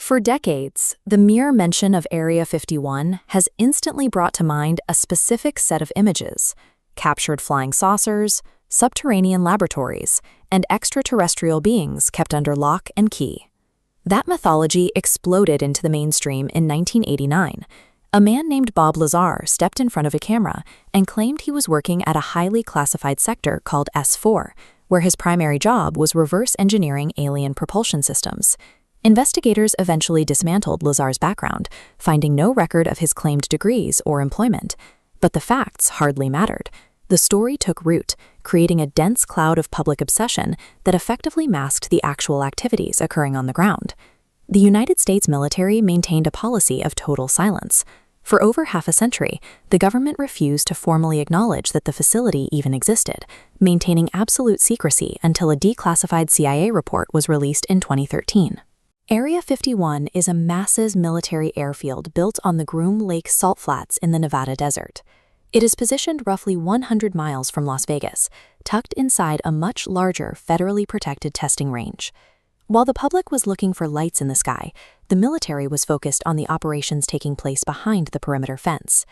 For decades, the mere mention of Area 51 has instantly brought to mind a specific set of images: captured flying saucers, subterranean laboratories, and extraterrestrial beings kept under lock and key. That mythology exploded into the mainstream in 1989. A man named Bob Lazar stepped in front of a camera and claimed he was working at a highly classified sector called S4, where his primary job was reverse engineering alien propulsion systems. Investigators eventually dismantled Lazar's background, finding no record of his claimed degrees or employment. But the facts hardly mattered. The story took root, creating a dense cloud of public obsession that effectively masked the actual activities occurring on the ground. The United States military maintained a policy of total silence. For over half a century, the government refused to formally acknowledge that the facility even existed, maintaining absolute secrecy until a declassified CIA report was released in 2013. Area 51 is a massive military airfield built on the Groom Lake salt flats in the Nevada desert. It is positioned roughly 100 miles from Las Vegas, tucked inside a much larger federally protected testing range. While the public was looking for lights in the sky, the military was focused on the operations taking place behind the perimeter fence.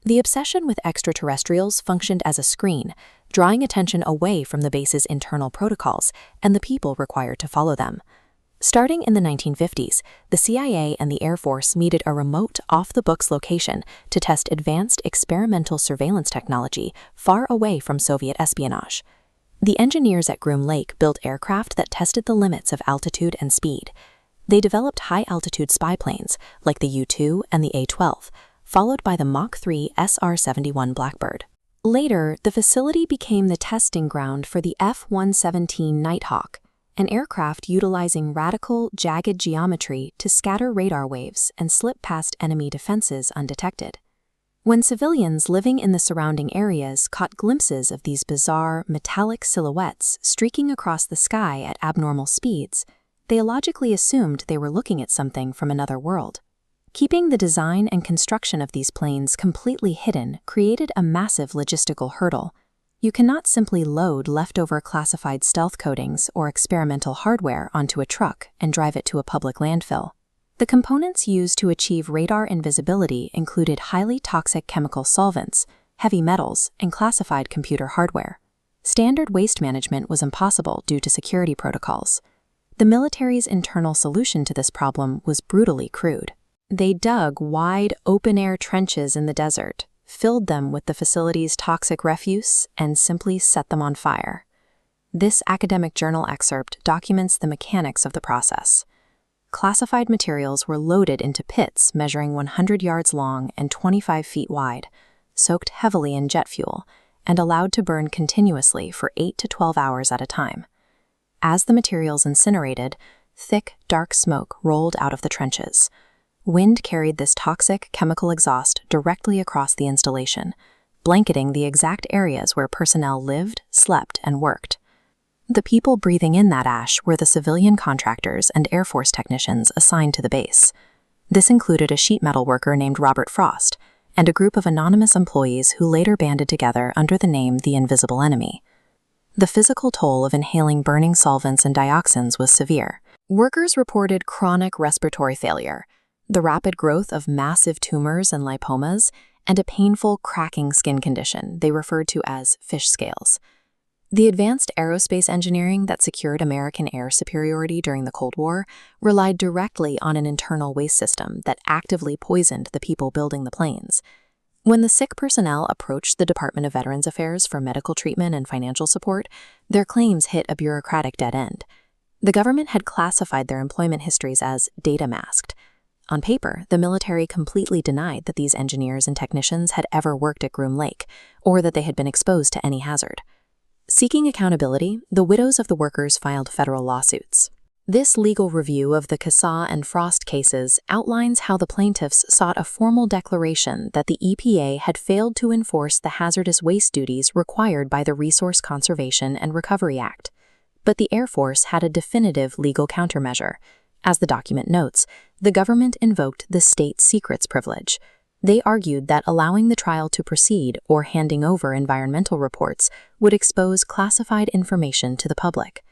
The obsession with extraterrestrials functioned as a screen, drawing attention away from the base's internal protocols and the people required to follow them. Starting in the 1950s, the CIA and the Air Force needed a remote, off-the-books location to test advanced experimental surveillance technology far away from Soviet espionage. The engineers at Groom Lake built aircraft that tested the limits of altitude and speed. They developed high-altitude spy planes like the U-2 and the A-12, followed by the Mach 3 SR-71 Blackbird. Later, the facility became the testing ground for the F-117 Nighthawk, an aircraft utilizing radical, jagged geometry to scatter radar waves and slip past enemy defenses undetected. When civilians living in the surrounding areas caught glimpses of these bizarre, metallic silhouettes streaking across the sky at abnormal speeds, they illogically assumed they were looking at something from another world. Keeping the design and construction of these planes completely hidden created a massive logistical hurdle. You cannot simply load leftover classified stealth coatings or experimental hardware onto a truck and drive it to a public landfill. The components used to achieve radar invisibility included highly toxic chemical solvents, heavy metals, and classified computer hardware. Standard waste management was impossible due to security protocols. The military's internal solution to this problem was brutally crude. They dug wide, open-air trenches in the desert, filled them with the facility's toxic refuse, and simply set them on fire. This academic journal excerpt documents the mechanics of the process. Classified materials were loaded into pits measuring 100 yards long and 25 feet wide, soaked heavily in jet fuel, and allowed to burn continuously for 8 to 12 hours at a time. As the materials incinerated, thick, dark smoke rolled out of the trenches. Wind carried this toxic chemical exhaust directly across the installation, blanketing the exact areas where personnel lived, slept, and worked. The people breathing in that ash were the civilian contractors and Air Force technicians assigned to the base. This included a sheet metal worker named Robert Frost and a group of anonymous employees who later banded together under the name the Invisible Enemy. The physical toll of inhaling burning solvents and dioxins was severe. Workers reported chronic respiratory failure, the rapid growth of massive tumors and lipomas, and a painful cracking skin condition they referred to as fish scales. The advanced aerospace engineering that secured American air superiority during the Cold War relied directly on an internal waste system that actively poisoned the people building the planes. When the sick personnel approached the Department of Veterans Affairs for medical treatment and financial support, their claims hit a bureaucratic dead end. The government had classified their employment histories as data masked. On paper, the military completely denied that these engineers and technicians had ever worked at Groom Lake, or that they had been exposed to any hazard. Seeking accountability, the widows of the workers filed federal lawsuits. This legal review of the Cassaw and Frost cases outlines how the plaintiffs sought a formal declaration that the EPA had failed to enforce the hazardous waste duties required by the Resource Conservation and Recovery Act. But the Air Force had a definitive legal countermeasure. As the document notes, the government invoked the state secrets privilege. They argued that allowing the trial to proceed or handing over environmental reports would expose classified information to the public.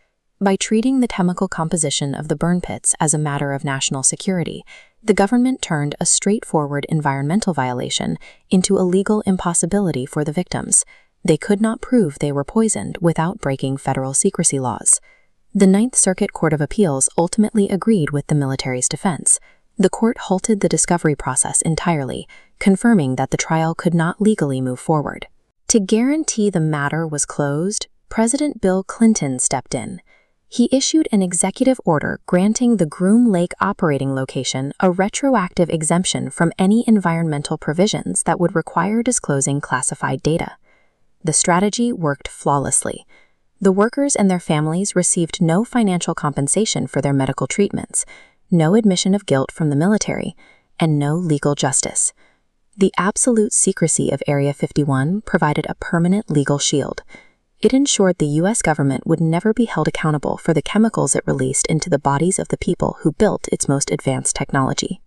By treating the chemical composition of the burn pits as a matter of national security, the government turned a straightforward environmental violation into a legal impossibility for the victims. They could not prove they were poisoned without breaking federal secrecy laws. The Ninth Circuit Court of Appeals ultimately agreed with the military's defense. The court halted the discovery process entirely, confirming that the trial could not legally move forward. To guarantee the matter was closed, President Bill Clinton stepped in. He issued an executive order granting the Groom Lake operating location a retroactive exemption from any environmental provisions that would require disclosing classified data. The strategy worked flawlessly. The workers and their families received no financial compensation for their medical treatments, no admission of guilt from the military, and no legal justice. The absolute secrecy of Area 51 provided a permanent legal shield. It ensured the U.S. government would never be held accountable for the chemicals it released into the bodies of the people who built its most advanced technology.